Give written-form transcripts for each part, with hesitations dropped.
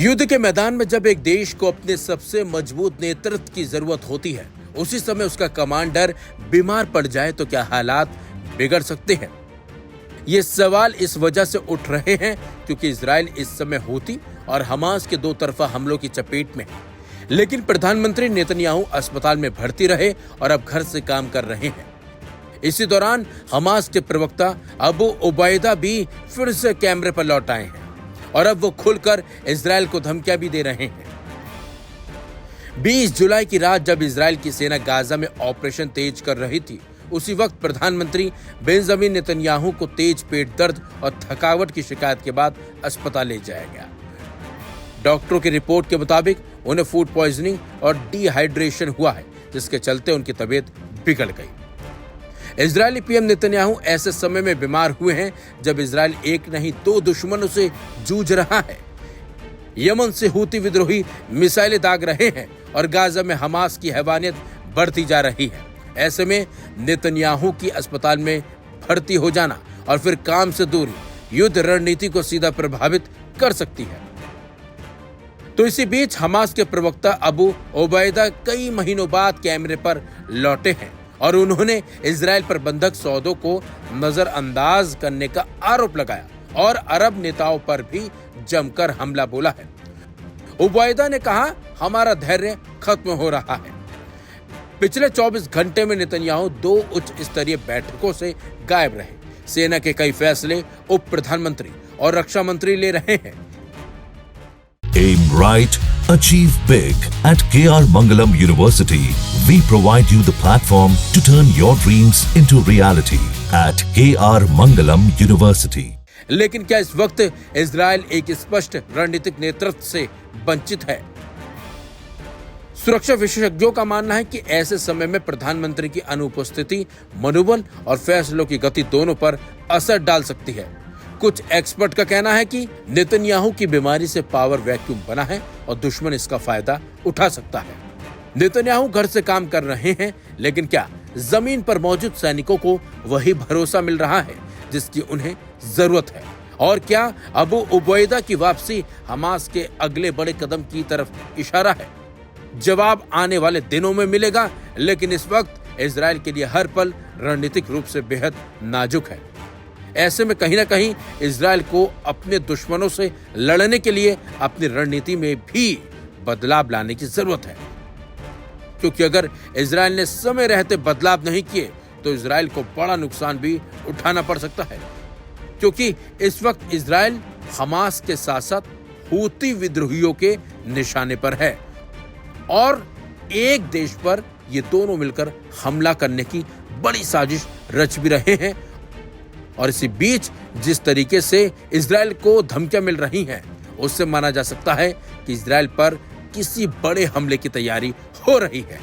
युद्ध के मैदान में जब एक देश को अपने सबसे मजबूत नेतृत्व की जरूरत होती है, उसी समय उसका कमांडर बीमार पड़ जाए तो क्या हालात बिगड़ सकते हैं। ये सवाल इस वजह से उठ रहे हैं क्योंकि इजराइल इस समय हूती और हमास के दो तरफा हमलों की चपेट में है। लेकिन प्रधानमंत्री नेतन्याहू अस्पताल में भर्ती रहे और अब घर से काम कर रहे हैं। इसी दौरान हमास के प्रवक्ता अबू उबैदा भी फिर से कैमरे पर लौट आए हैं और अब वो खुलकर इजराइल को धमकियां भी दे रहे हैं। 20 जुलाई की रात जब इजराइल की सेना गाजा में ऑपरेशन तेज कर रही थी, उसी वक्त प्रधानमंत्री बेंजामिन नेतन्याहू को तेज पेट दर्द और थकावट की शिकायत के बाद अस्पताल ले जाया गया। डॉक्टरों की रिपोर्ट के मुताबिक उन्हें फूड पॉइजनिंग और डिहाइड्रेशन हुआ है, जिसके चलते उनकी तबीयत बिगड़ गई। इजरायली पीएम नेतन्याहू ऐसे समय में बीमार हुए हैं जब इजराइल एक नहीं दो दुश्मनों से जूझ रहा है। यमन से हूती विद्रोही मिसाइलें दाग रहे हैं और गाजा में हमास की हैवानियत बढ़ती जा रही है। ऐसे में नेतन्याहू की अस्पताल में भर्ती हो जाना और फिर काम से दूरी युद्ध रणनीति को सीधा प्रभावित कर सकती है। तो इसी बीच हमास के प्रवक्ता अबू उबैदा कई महीनों बाद कैमरे पर लौटे हैं और उन्होंने इजराइल पर बंधक सौदों को नजरअंदाज करने का आरोप लगाया और अरब नेताओं पर भी जमकर हमला बोला है। उबैदा ने कहा, हमारा धैर्य खत्म हो रहा है। पिछले 24 घंटे में नेतन्याहू 2 उच्च स्तरीय बैठकों से गायब रहे। सेना के कई फैसले उप प्रधानमंत्री और रक्षा मंत्री ले रहे हैं। Aim right, achieve big. At KR Mangalam University, we provide you the platform to turn your dreams into reality. At KR Mangalam University. लेकिन क्या इस वक्त इजराइल एक स्पष्ट रणनीतिक नेतृत्व से वंचित है? सुरक्षा विशेषज्ञों का मानना है कि ऐसे समय में प्रधानमंत्री की अनुपस्थिति मनोबल और फैसलों की गति दोनों पर असर डाल सकती है। कुछ एक्सपर्ट का कहना है कि नेतन्याहू की बीमारी से पावर वैक्यूम बना है और दुश्मन इसका फायदा उठा सकता है। नेतन्याहू घर से काम कर रहे हैं, लेकिन क्या जमीन पर मौजूद सैनिकों को वही भरोसा मिल रहा है जिसकी उन्हें जरूरत है? और क्या अबू उबैदा की वापसी हमास के अगले बड़े कदम की तरफ इशारा है? जवाब आने वाले दिनों में मिलेगा, लेकिन इस वक्त इजराइल के लिए हर पल रणनीतिक रूप से बेहद नाजुक है। ऐसे में कहीं ना कहीं इजराइल को अपने दुश्मनों से लड़ने के लिए अपनी रणनीति में भी बदलाव लाने की जरूरत है, क्योंकि अगर इजराइल ने समय रहते बदलाव नहीं किए तो इजराइल को बड़ा नुकसान भी उठाना पड़ सकता है। क्योंकि इस वक्त इजराइल हमास के साथ साथ हूती विद्रोहियों के निशाने पर है और एक देश पर ये दोनों मिलकर हमला करने की बड़ी साजिश रच भी रहे हैं। और इसी बीच जिस तरीके से इजराइल को धमकियां मिल रही हैं, उससे माना जा सकता है कि इजराइल पर किसी बड़े हमले की तैयारी हो रही है।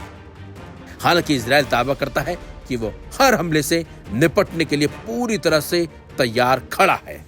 हालांकि इजराइल दावा करता है कि वो हर हमले से निपटने के लिए पूरी तरह से तैयार खड़ा है।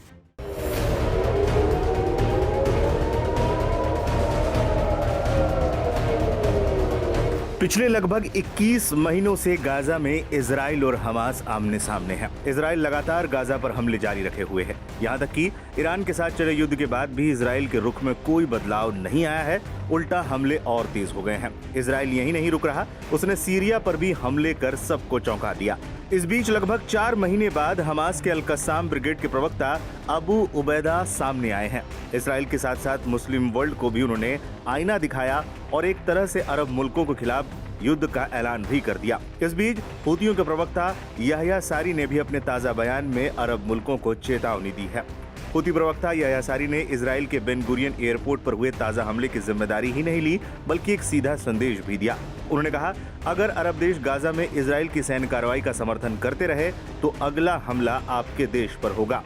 पिछले लगभग 21 महीनों से गाजा में इजराइल और हमास आमने सामने हैं। इजराइल लगातार गाजा पर हमले जारी रखे हुए है। यहाँ तक कि ईरान के साथ चले युद्ध के बाद भी इजराइल के रुख में कोई बदलाव नहीं आया है, उल्टा हमले और तेज हो गए हैं। इजराइल यही नहीं रुक रहा, उसने सीरिया पर भी हमले कर सबको चौंका दिया। इस बीच लगभग 4 महीने बाद हमास के अल-कस्साम ब्रिगेड के प्रवक्ता अबू उबैदा सामने आए हैं। इजराइल के साथ साथ मुस्लिम वर्ल्ड को भी उन्होंने आईना दिखाया और एक तरह से अरब मुल्कों के खिलाफ युद्ध का ऐलान भी कर दिया। इस बीच हूतियों के प्रवक्ता याह्या सारी ने भी अपने ताजा बयान में अरब मुल्कों को चेतावनी दी है। हूती प्रवक्ता याह्या सारी ने इजराइल के बेन गुरियन एयरपोर्ट पर हुए ताजा हमले की जिम्मेदारी ही नहीं ली, बल्कि एक सीधा संदेश भी दिया। उन्होंने कहा, अगर अरब देश गाजा में इजराइल की सैन्य कार्रवाई का समर्थन करते रहे तो अगला हमला आपके देश पर होगा।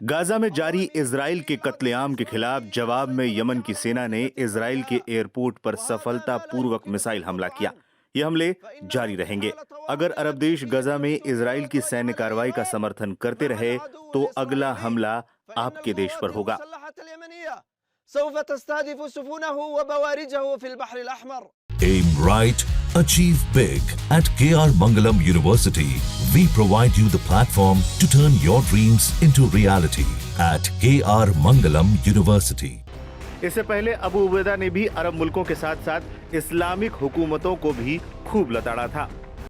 गाजा में जारी इजराइल के कत्लेआम के खिलाफ जवाब में यमन की सेना ने इजराइल के एयरपोर्ट पर सफलतापूर्वक मिसाइल हमला किया। ये हमले जारी रहेंगे। अगर अरब देश गाजा में इजराइल की सैन्य कार्रवाई का समर्थन करते रहे तो अगला हमला आपके देश पर होगा। Aim right, achieve big. At KR Mangalam University, we provide you the platform to turn your dreams into reality. at KR Mangalam University. इससे पहले अबू उबैदा ने भी अरब मुल्कों के साथ साथ इस्लामिक हुकूमतों को भी खूब लताड़ा था।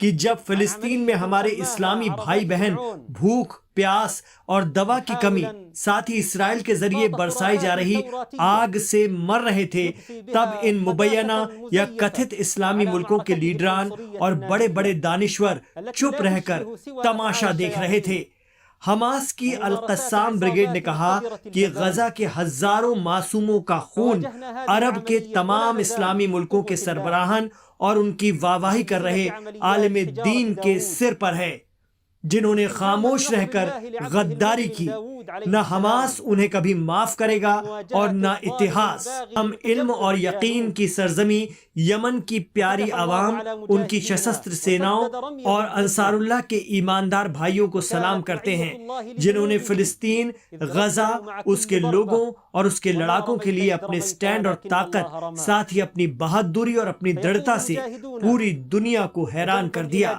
कि जब फिलिस्तीन में हमारे इस्लामी भाई बहन भूख, प्यास और दवा की कमी, साथ ही इसराइल के जरिए बरसाई जा रही आग से मर रहे थे, तब इन मुबैना या कथित इस्लामी मुल्कों के लीडरान और बड़े बड़े दानिश्वर चुप रहकर तमाशा देख रहे थे। हमास की अल-क़स्साम ब्रिगेड ने कहा कि गजा के हजारों मासूमों का खून अरब के तमाम इस्लामी मुल्कों के सरबराहान और उनकी वाहवाही कर रहे आलिम दीन के सिर पर है, जिन्होंने खामोश रहकर गद्दारी की। न हमास उन्हें कभी माफ करेगा और न इतिहास। हम इल्म और यकीन की सरजमी यमन की प्यारी आवाम, उनकी सशस्त्र सेनाओं और अंसारुल्लाह के ईमानदार भाइयों को सलाम करते हैं, जिन्होंने फिलिस्तीन, गजा, उसके लोगों और उसके लड़ाकों के लिए अपने स्टैंड और ताकत, साथ ही अपनी बहादुरी और अपनी दृढ़ता से पूरी दुनिया को हैरान कर दिया।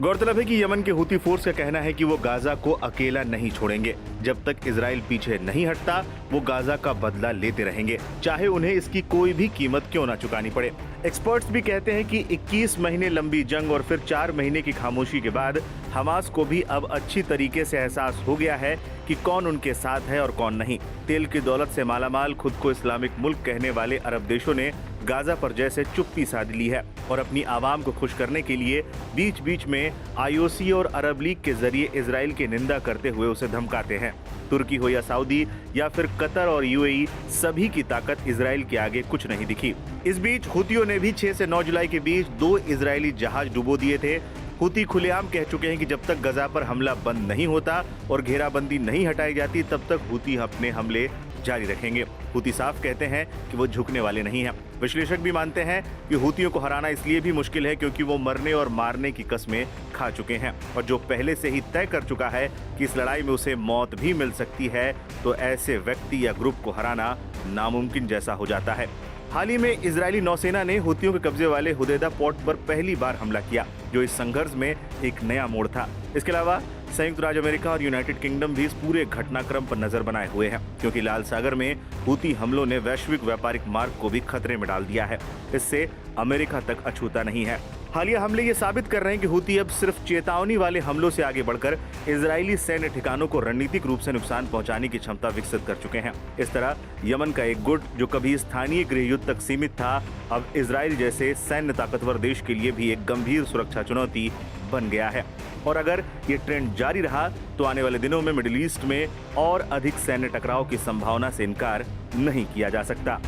गौरतलब है कि यमन के हुती फोर्स का कहना है कि वो गाजा को अकेला नहीं छोड़ेंगे। जब तक इजराइल पीछे नहीं हटता, वो गाजा का बदला लेते रहेंगे, चाहे उन्हें इसकी कोई भी कीमत क्यों ना चुकानी पड़े। एक्सपर्ट्स भी कहते हैं कि 21 महीने लंबी जंग और फिर 4 महीने की खामोशी के बाद हमास को भी अब अच्छी तरीके से एहसास हो गया है कि कौन उनके साथ है और कौन नहीं। तेल की दौलत से मालामाल, खुद को इस्लामिक मुल्क कहने वाले अरब देशों ने गाजा पर जैसे चुप्पी साध ली है और अपनी आवाम को खुश करने के लिए बीच बीच में IOC और अरब लीग के जरिए इजराइल की निंदा करते हुए उसे धमकाते हैं। तुर्की हो या सऊदी या फिर कतर और UAE, सभी की ताकत इजराइल के आगे कुछ नहीं दिखी। इस बीच हुतियों ने भी 6 से 9 जुलाई के बीच 2 इजरायली जहाज डुबो दिए थे। हुती खुलेआम कह चुके हैं कि जब तक गजा पर हमला बंद नहीं होता और घेराबंदी नहीं हटाई जाती, तब तक हुती अपने हमले जारी रखेंगे। हुती साफ कहते हैं कि वो झुकने वाले नहीं हैं। विश्लेषक भी मानते हैं कि हुतियों को हराना इसलिए भी मुश्किल है क्योंकि वो मरने और मारने की कस्में खा चुके हैं और जो पहले से ही तय कर चुका है कि इस लड़ाई में उसे मौत भी मिल सकती है, तो ऐसे व्यक्ति या ग्रुप को हराना नामुमकिन जैसा हो जाता है। हाल ही में इजरायली नौसेना ने हुतियों के कब्जे वाले हुदैदा पोर्ट पर पहली बार हमला किया, जो इस संघर्ष में एक नया मोड़ था। इसके अलावा संयुक्त राज्य अमेरिका और यूनाइटेड किंगडम भी इस पूरे घटनाक्रम पर नजर बनाए हुए हैं, क्योंकि लाल सागर में हुती हमलों ने वैश्विक व्यापारिक मार्ग को भी खतरे में डाल दिया है। इससे अमेरिका तक अछूता नहीं है। हालिया हमले ये साबित कर रहे हैं कि हुती अब सिर्फ चेतावनी वाले हमलों से आगे बढ़कर इजरायली सैन्य ठिकानों को रणनीतिक रूप से नुकसान पहुंचाने की क्षमता विकसित कर चुके हैं। इस तरह यमन का एक गुट जो कभी स्थानीय गृह युद्ध तक सीमित था, अब इजराइल जैसे सैन्य ताकतवर देश के लिए भी एक गंभीर सुरक्षा चुनौती बन गया है। और अगर ये ट्रेंड जारी रहा तो आने वाले दिनों में मिडिल ईस्ट में और अधिक सैन्य टकराव की संभावना से इनकार नहीं किया जा सकता।